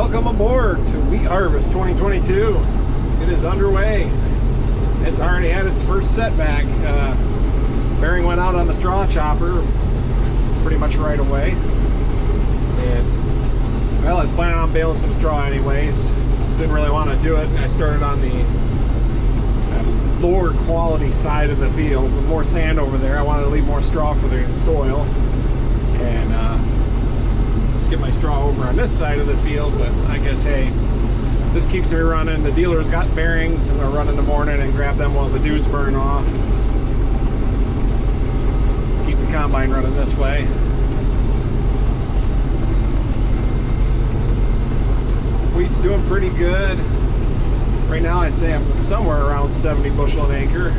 Welcome aboard to Wheat Harvest 2022. It is underway. It's already had its first setback. Bearing went out on the straw chopper pretty much right away. And, well, I was planning on baling some straw anyways. Didn't really want to do it. I started on the lower quality side of the field with more sand over there. I wanted to leave more straw for the soil and get my straw over on this side of the field, but I guess, hey, this keeps me running. The dealer's got bearings and I'll run in the morning and grab them while the dews burn off. Keep the combine running this way. Wheat's doing pretty good. Right now I'd say I'm somewhere around 70 bushel an acre.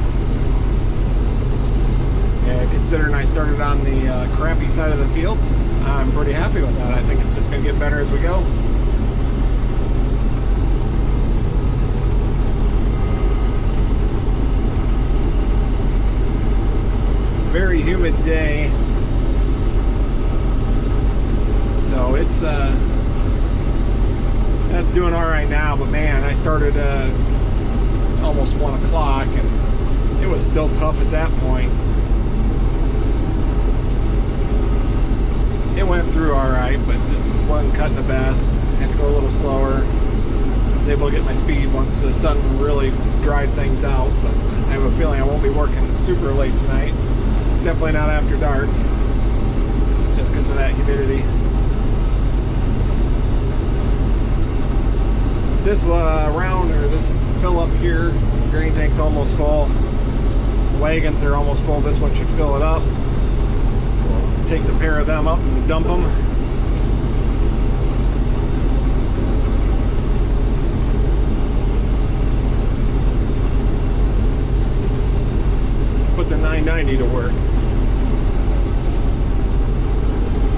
And considering I started on the crappy side of the field, I'm pretty happy with that. I think it's just going to get better as we go. Very humid day. So it's that's doing all right now, but man, I started almost 1 o'clock and it was still tough at that point. It went through all right, but just wasn't cutting the best. Had to go a little slower. I was able to get my speed once the sun really dried things out, but I have a feeling I won't be working super late tonight. Definitely not after dark, just because of that humidity. This round, or this fill up here, grain tank's almost full. The wagons are almost full. This one should fill it up. Take the pair of them up and dump them. Put the 990 to work.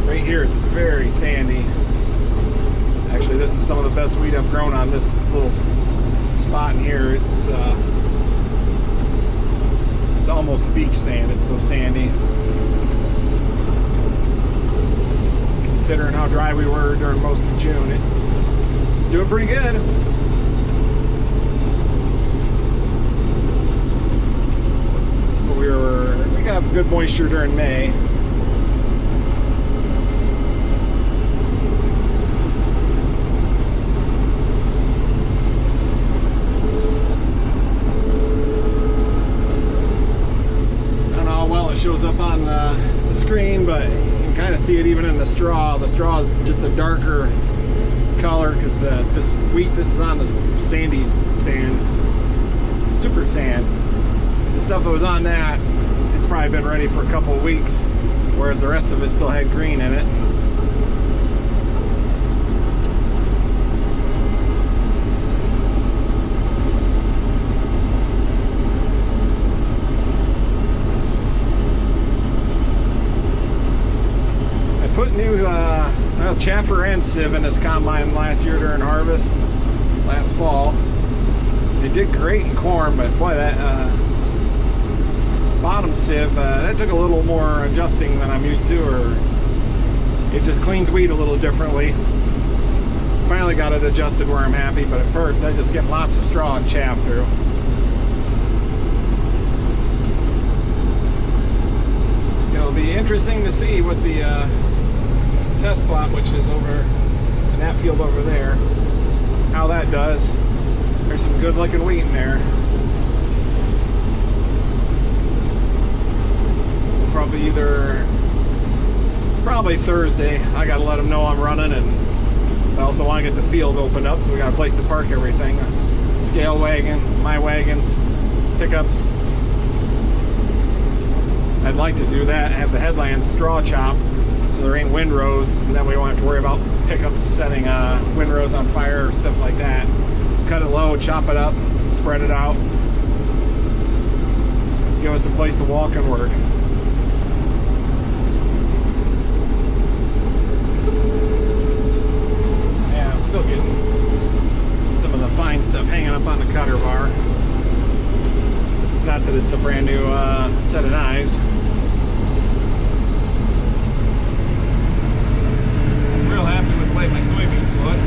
Right here it's very sandy. Actually, this is some of the best wheat I've grown on this little spot in here. It's almost beach sand. It's so sandy. Considering how dry we were during most of June, it's doing pretty good. But we got good moisture during May. I don't know how well it shows up on the screen, but kind of see it even in the straw. The straw is just a darker color because this wheat that's on the sandy sand, super sand, the stuff that was on that, it's probably been ready for a couple of weeks, whereas the rest of it still had green in it. Put new chaffer and sieve in this combine last year during harvest, last fall. It did great in corn, but boy, that bottom sieve, that took a little more adjusting than I'm used to, or it just cleans wheat a little differently. Finally got it adjusted where I'm happy, but at first I just get lots of straw and chaff through. It'll be interesting to see what the test plot, which is over in that field over there, how that does. There's some good looking wheat in there. Probably Thursday. I gotta let them know I'm running, and I also want to get the field opened up, so we got a place to park everything. Scale wagon, my wagons, pickups. I'd like to do that, have the headlands straw chop so there ain't windrows, and then we won't have to worry about pickups setting windrows on fire or stuff like that. Cut it low, chop it up, spread it out, give us a place to walk and work. Yeah, I'm still getting some of the fine stuff hanging up on the cutter bar. Not that it's a brand new set of knives. Real happy with the way my soybeans look.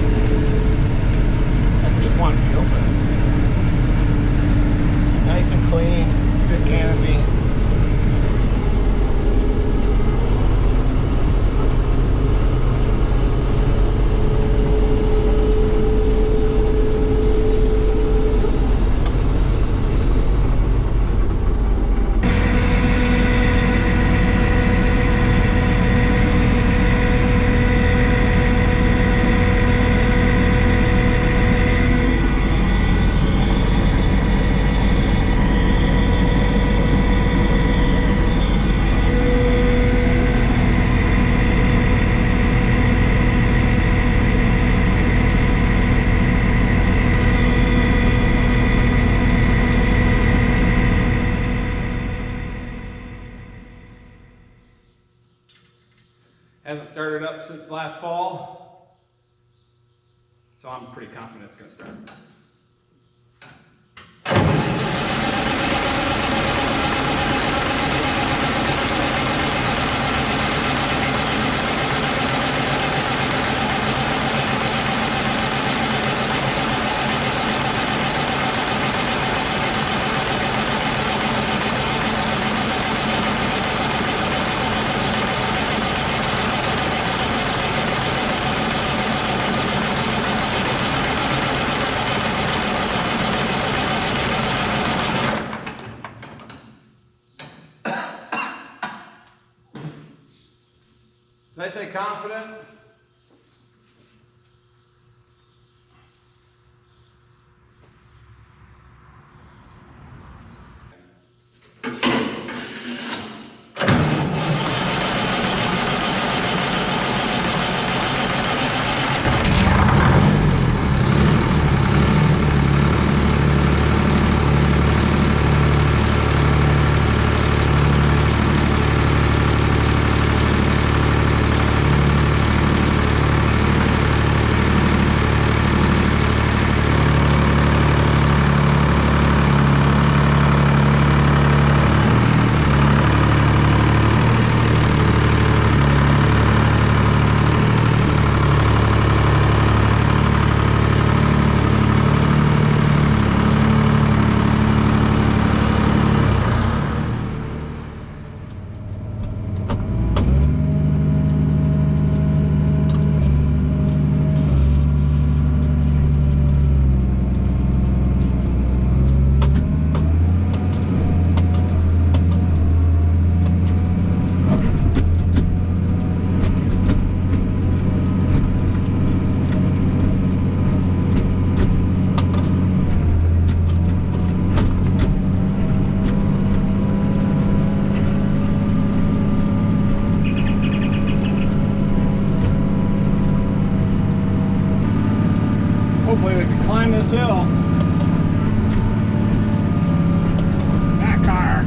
started up since last fall, so I'm pretty confident it's going to start. Did I say confident? Hopefully we can climb this hill. That car.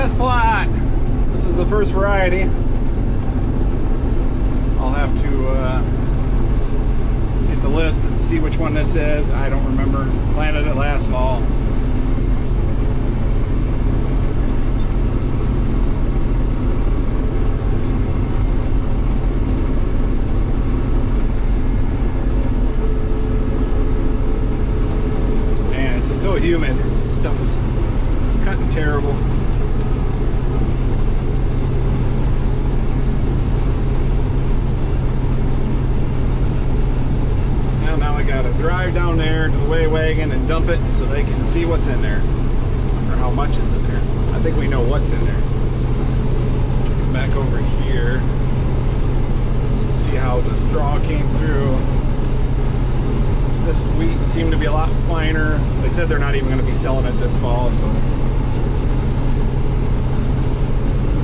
test plot. This is the first variety. I'll have to get the list and see which one this is. I don't remember. Planted it last fall. Man, it's just so humid. Stuff is cutting terrible. Now I gotta drive down there to the weigh wagon and dump it so they can see what's in there, or how much is in there. I think we know what's in there. Let's come back over here, see how the straw came through. This wheat seemed to be a lot finer. They said they're not even going to be selling it this fall, so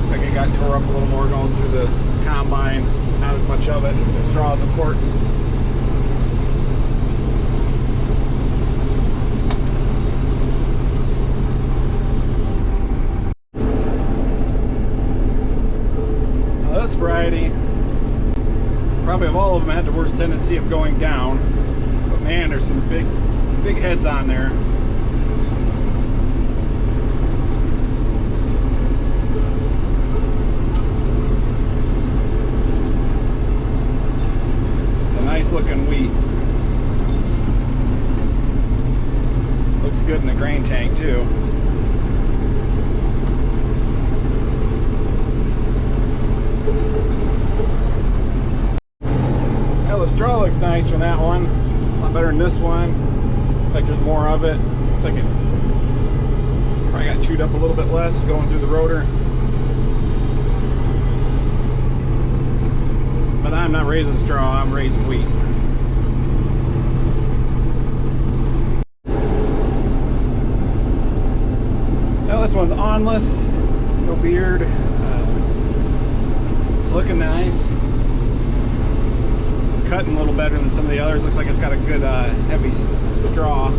looks like it got tore up a little more going through the combine. Not as much of it as the straw is important. This variety, probably of all of them, had the worst tendency of going down, but man, there's some big heads on there. It's a nice looking wheat. Looks good in the grain tank too. The straw looks nice from that one, a lot better than this one. Looks like there's more of it. Looks like it probably got chewed up a little bit less going through the rotor. But I'm not raising straw, I'm raising wheat. Now this one's onless, no beard. It's looking nice. Cutting a little better than some of the others. Looks like it's got a good heavy straw.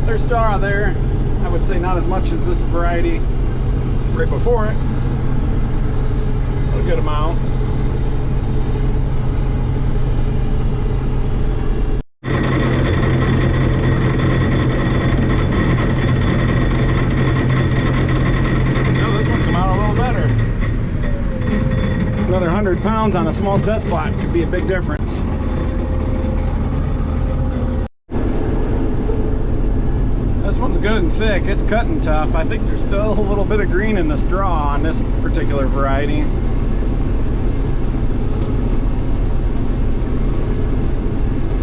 There's straw there. I would say not as much as this variety right before it, but a good amount. Another 100 pounds on a small test plot could be a big difference. This one's good and thick. It's cutting tough. I think there's still a little bit of green in the straw on this particular variety.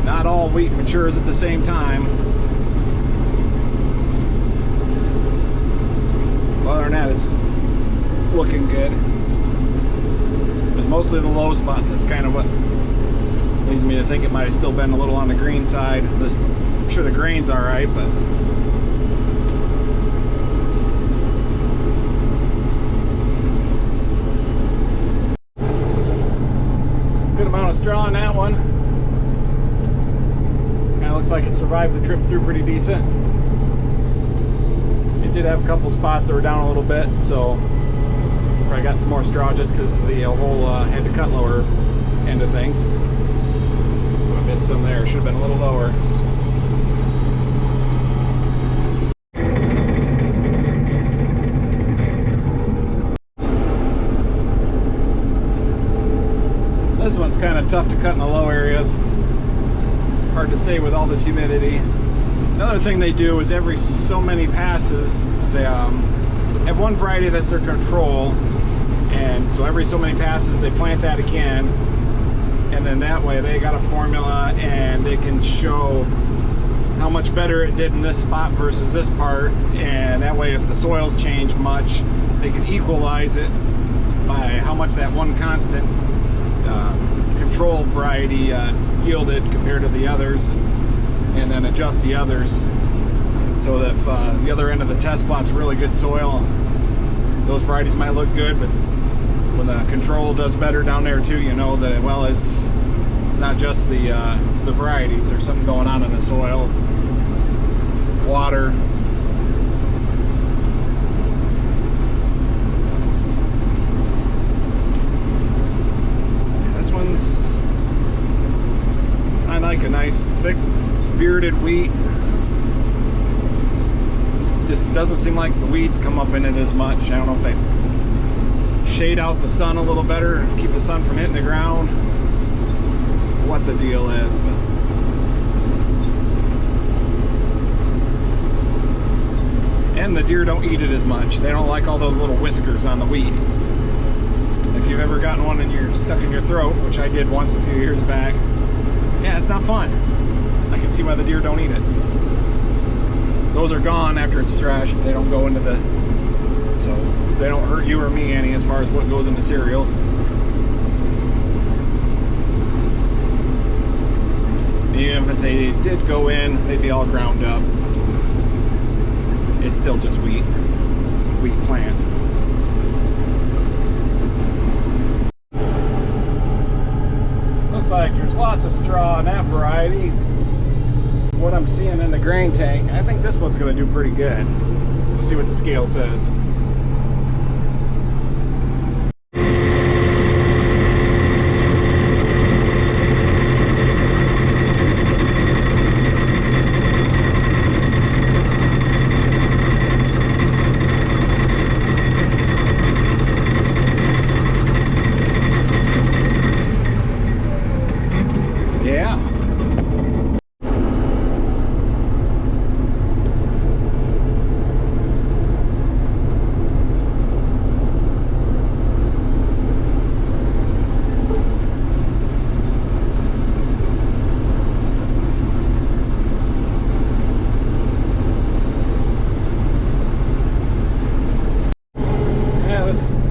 Not all wheat matures at the same time. Other than that, it's looking good. Mostly the low spots. That's kind of what leads me to think it might have still been a little on the green side. I'm sure the grain's all right, but good amount of straw in that one. Kind of looks like it survived the trip through pretty decent. It did have a couple spots that were down a little bit, so I got some more straw just because the whole had to cut lower end of things. I missed some there. Should have been a little lower. This one's kind of tough to cut in the low areas. Hard to say with all this humidity. Another thing they do is every so many passes, they have one variety that's their control. And so every so many passes they plant that again, and then that way they got a formula and they can show how much better it did in this spot versus this part, and that way if the soils change much they can equalize it by how much that one constant control variety yielded compared to the others, and then adjust the others so that if the other end of the test plot's really good soil, those varieties might look good, but when the control does better down there too, you know that, well, it's not just the varieties. There's something going on in the soil, water. This one's, I like a nice thick bearded wheat. Just doesn't seem like the weeds come up in it as much. I don't know if they shade out the sun a little better, keep the sun from hitting the ground, what the deal is, but and the deer don't eat it as much. They don't like all those little whiskers on the wheat. If you've ever gotten one and you're stuck in your throat, which I did once a few years back, yeah, it's not fun. I can see why the deer don't eat it. Those are gone after it's threshed. They don't go into the, so they don't hurt you or me any as far as what goes into cereal. Even if they did go in, they'd be all ground up. It's still just wheat plant. Looks like there's lots of straw in that variety. What I'm seeing in the grain tank, I think this one's going to do pretty good. We'll see what the scale says.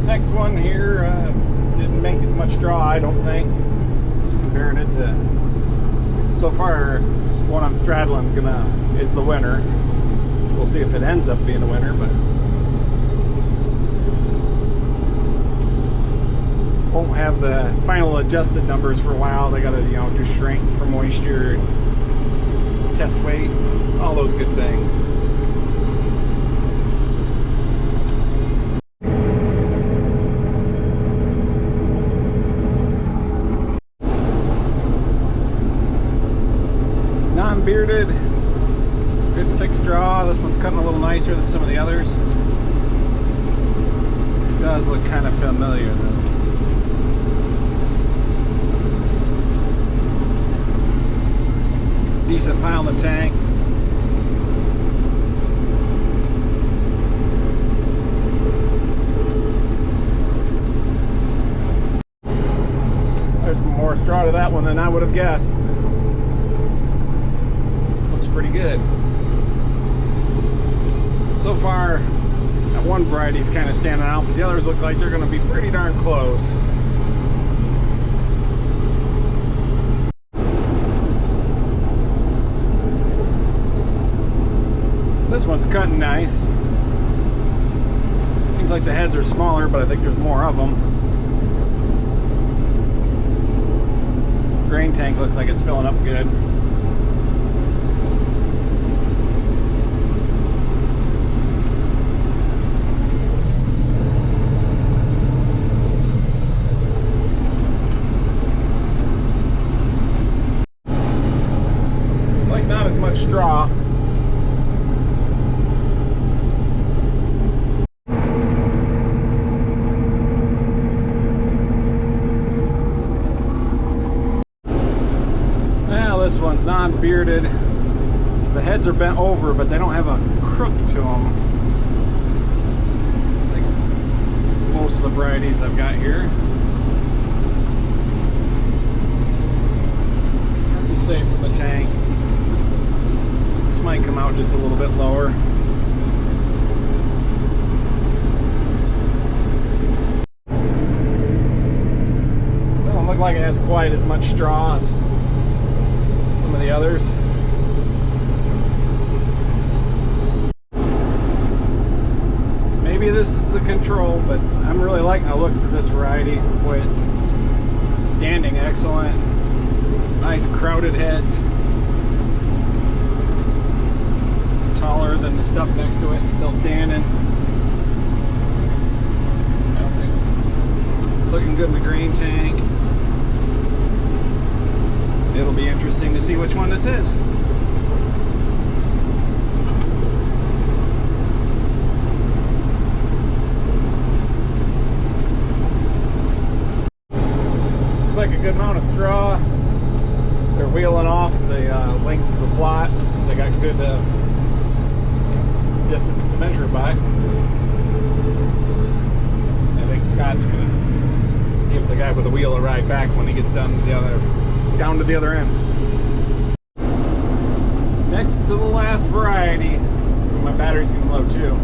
Next one here didn't make as much straw, I don't think. Just comparing it to, so far what I'm straddling is the winner. We'll see if it ends up being the winner, but won't have the final adjusted numbers for a while. They gotta, you know, do shrink for moisture, test weight, all those good things. Non-bearded, good thick straw. This one's cutting a little nicer than some of the others. It does look kind of familiar though. Decent pile in the tank. There's more straw to that one than I would have guessed. Pretty good. So far, that one variety is kind of standing out, but the others look like they're going to be pretty darn close. This one's cutting nice. Seems like the heads are smaller, but I think there's more of them. Grain tank looks like it's filling up good. Straw. Well, this one's non-bearded. The heads are bent over, but they don't have a crook to them. I think most of the varieties I've got here. Hard to say from the tank. Might come out just a little bit lower. Doesn't look like it has quite as much straw as some of the others. maybe this is the control, but I'm really liking the looks of this variety. Boy, it's standing excellent. Nice crowded heads. Taller than the stuff next to it, still standing. Looking good in the grain tank. It'll be interesting to see which one this is. Looks like a good amount of straw. They're wheeling off the length of the plot, so they got good distance to measure it by. I think Scott's gonna give the guy with the wheel a ride back when he gets down to the other end. Next to the last variety, my battery's getting low too.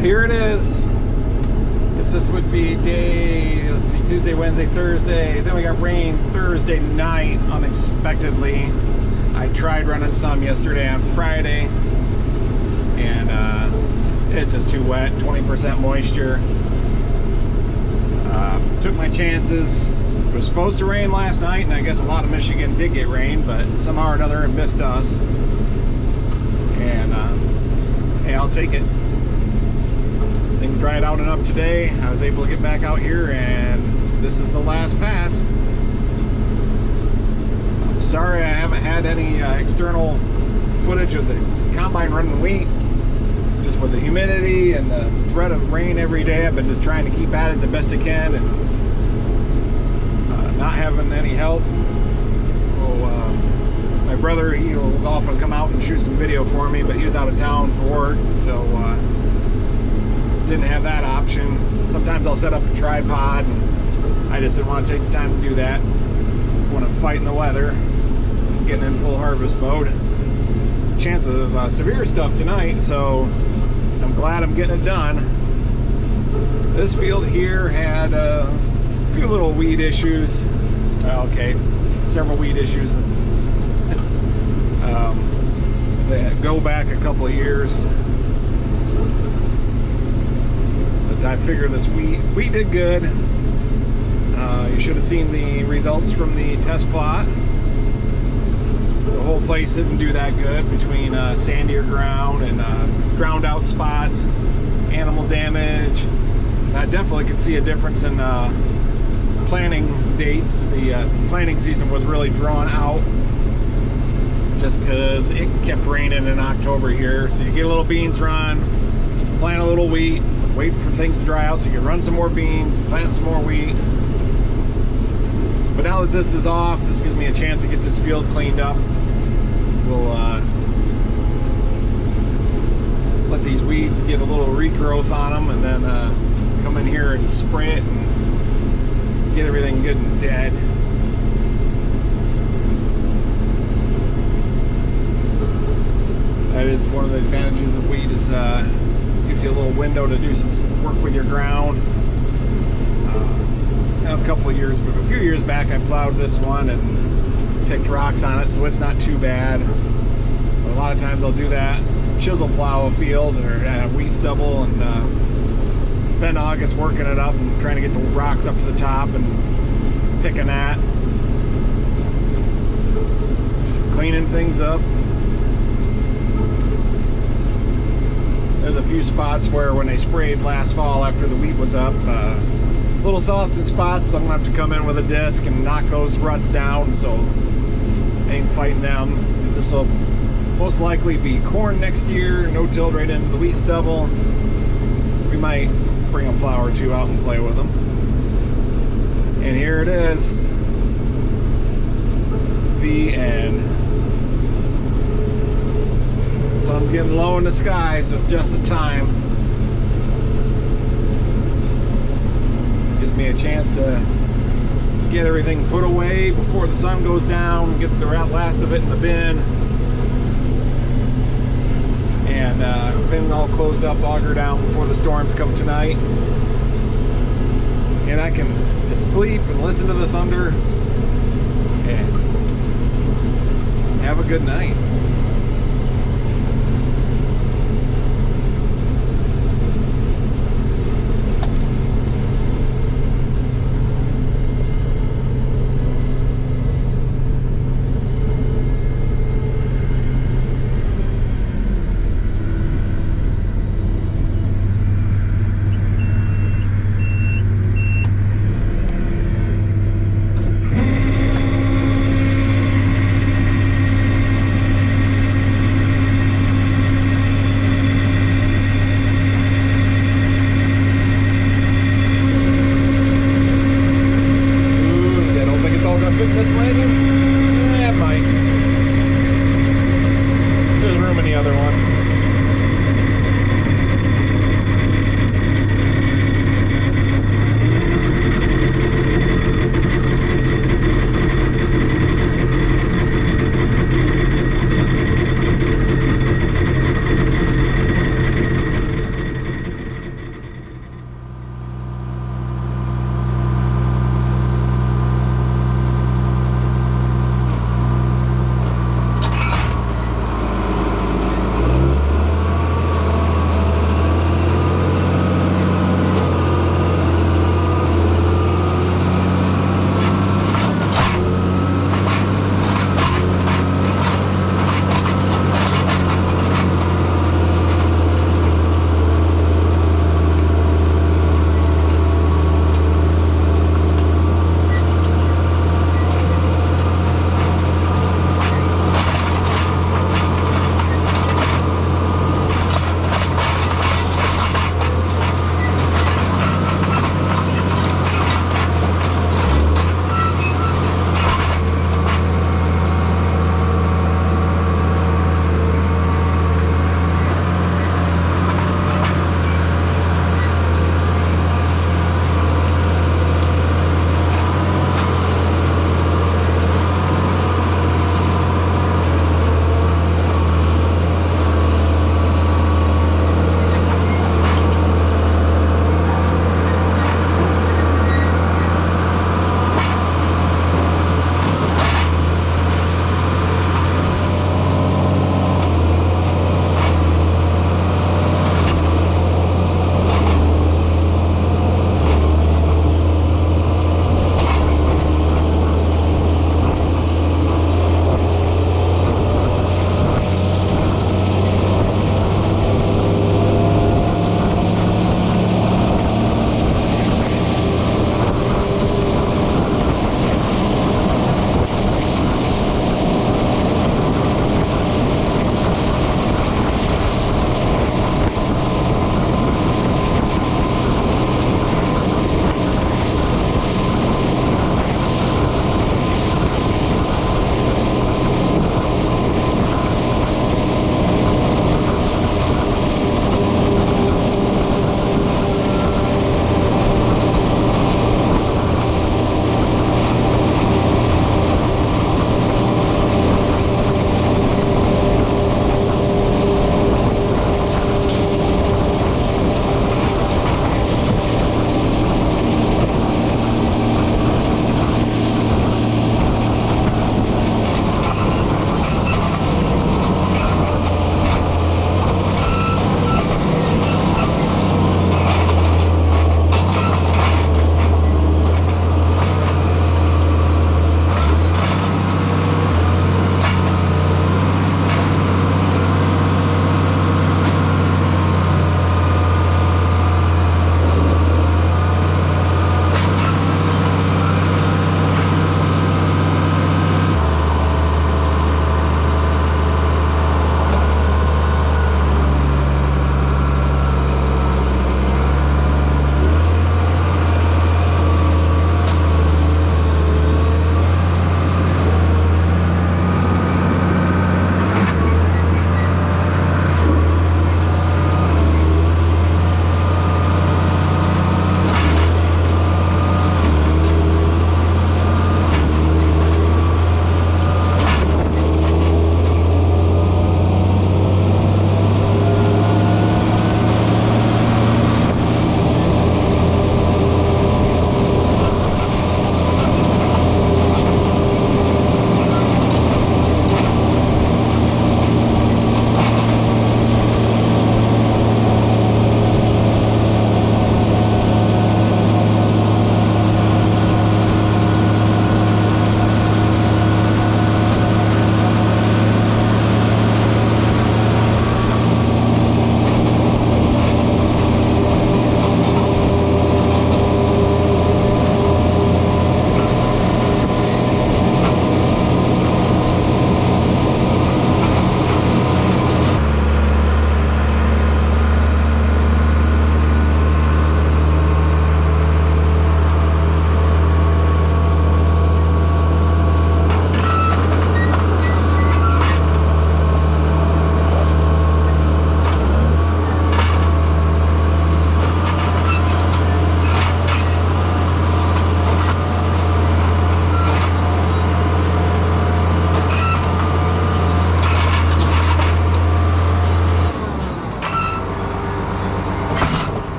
Here it is. Guess this would be day, let's see, Tuesday, Wednesday, Thursday. Then we got rain Thursday night unexpectedly. I tried running some yesterday on Friday, and it's just too wet, 20% moisture. Took my chances. It was supposed to rain last night, and I guess a lot of Michigan did get rain, but somehow or another it missed us. And hey, I'll take it. Things dried out enough today. I was able to get back out here, and this is the last pass. I'm sorry I haven't had any external footage of the combine running wheat. Just with the humidity and the threat of rain every day, I've been just trying to keep at it the best I can, and not having any help. Well, my brother, he'll often come out and shoot some video for me, but he was out of town for work, so didn't have that option. Sometimes I'll set up a tripod, and I just didn't want to take the time to do that when I'm fighting the weather, getting in full harvest mode. Chance of severe stuff tonight, so I'm glad I'm getting it done. This field here had a few little weed issues. Well, okay, several weed issues that go back a couple of years. I figured this wheat did good. You should have seen the results from the test plot. The whole place didn't do that good between sandier ground and drowned out spots, animal damage. And I definitely could see a difference in planting dates. The planting season was really drawn out just because it kept raining in October here. So you get a little beans run, plant a little wheat, wait for things to dry out so you can run some more beans, plant some more wheat. But now that this is off, this gives me a chance to get this field cleaned up. We'll let these weeds get a little regrowth on them, and then come in here and spray it and get everything good and dead. That is one of the advantages of wheat, is gives you a little window to do some work with your ground. A couple of years, but a few years back I plowed this one and picked rocks on it, so it's not too bad. But a lot of times I'll do that, chisel plow a field or a wheat stubble, and spend August working it up and trying to get the rocks up to the top and picking that. Just cleaning things up. There's a few spots where when they sprayed last fall after the wheat was up, a little soft in spots, so I'm gonna have to come in with a disc and knock those ruts down, so I ain't fighting them. This will most likely be corn next year, no-till right into the wheat stubble. might bring a plow or two out and play with them. And here it is. The end. Sun's getting low in the sky, so it's just the time. Gives me a chance to get everything put away before the sun goes down, get the last of it in the bin. And bin all closed up, auger down before the storms come tonight. And I can just sleep and listen to the thunder and have a good night.